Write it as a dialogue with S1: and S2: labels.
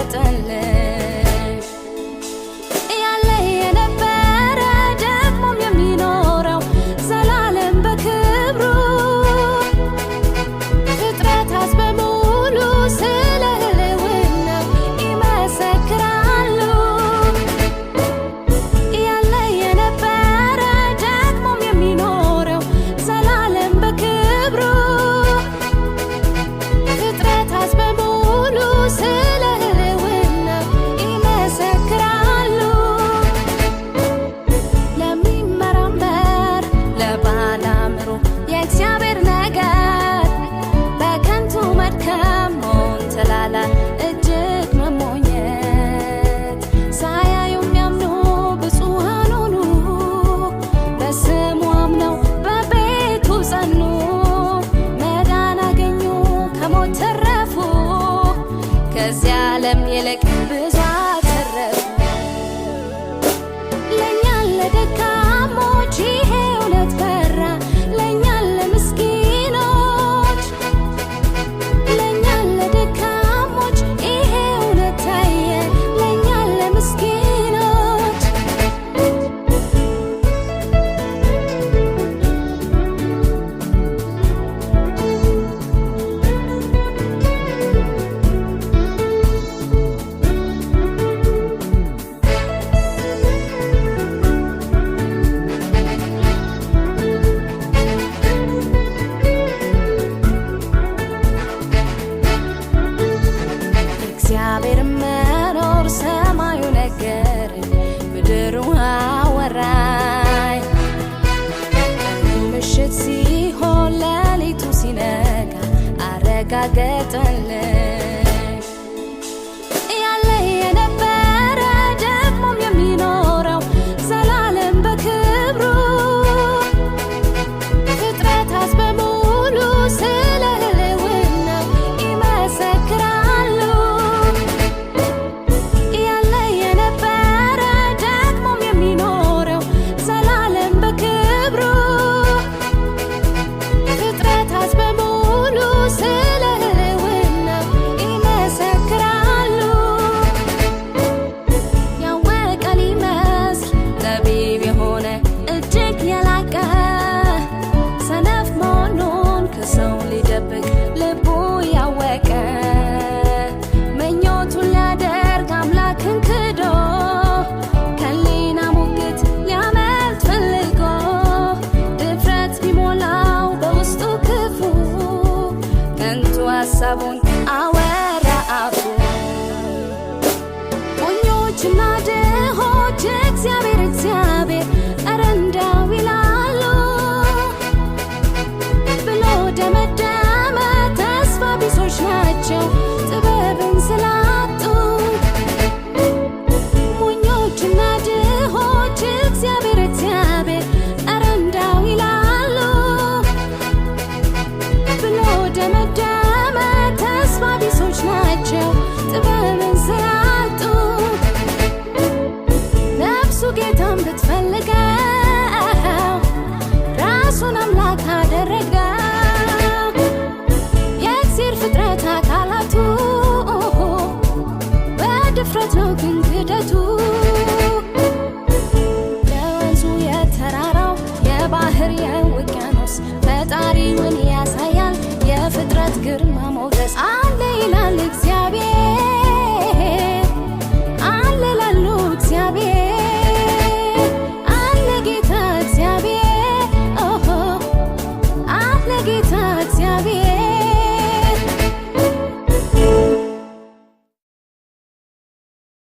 S1: ያረጋገጠልሽ ያለ የነበረ ደግሞም የሚኖረው ዘላለም በክብሩ ፍጥረታት በሙሉ ስለ ሕልውናው ይመሰክራሉ። ያለ የነበረ ደግሞም የሚኖረው ዘላለም በክብሩ ፍጥረታት በሙሉ ስለ ሕልውናው ይመሰክራሉ። ለሚመራመር ለባለ አእምሮ የእግዚአብሔር ነገር በከንቱ መድከም ሞን ተላላ እጅግ መሞኘት ሳያዩ የሚያምኑ ብፁዓን ሆኑ በስሙ አምነው በቤቱ ጸኑ መዳን አገኙ ከሞት ተረፉ ከዚህ ዓለም ይልቅ ብዙ አተረፉ። ለእኛ ለደካሞች ይሄ እውነት በራ ለእኛ ለምስኪኖች ለእኛ ለደካሞች ይሄ እውነት ታየ ለእኛ ለምስኪኖች እግዚአብሔር መኖር ሰማዩ ነገረኝ ምድሩ አወራኝ ምሽት ሲሆን ሌሊቱ ሲነጋ አረጋገጠልሽ ያለ የነበረ ደግሞም የሚኖረው ዘላለም በክብሩ ፍጥረታት በሙሉ ስለ ሕልውናው ይመሰክራሉ። ያለ የነበረ ደግሞም የሚኖረው ዘላለም በክብሩ ፍጥረታት በሙሉ ስለ ሕልውናው ይመሰክራሉ። ያወቀ ሊመስል ጠቢብ የሆነ እጅግ የላቀ ሰነፍ መሆኑን ከሰው ሊደብቅ ልቡ ያወቀ ምኞቱን ሊያደርግ አምላክን ክዶ ከሕሊና ሙግት ሊያመልጥ ፈልጎ ድፍረት ቢሞላው በውስጡ ክፉ ከንቱ ሐሳቡን አወራ አፉ። ሞኞችና ድሆች እግዚአብሔር እግዚአብሔር ኧረ እንዳው ይላሉ ብሎ ደመደመ ተስፋ ቢሶች ናቸው ጥበብን ስላጡ። ሞኞችና ድሆች እግዚአብሔር እግዚአብሔር ኧረ እንዳው ይላሉ ብሎ ደመደመ ተስፋ ቢሶች ናቸው ጥበብን ስላጡ። ነፍሱ ጌታን ብትፈልገው ራሱን አምላክ አደረገው የእግዚአብሔር ፍጥረት አካላቱ በድፍረት ነው ግን ክደቱ። የወንዙ የተራራው የባህር የውቅያኖስ ፈጣሪውን ያሳያል የፍጥረት ግርማ ሞገስ አለ ይላል እግዚአብሔር አለ ላሉ እግዚአብሔር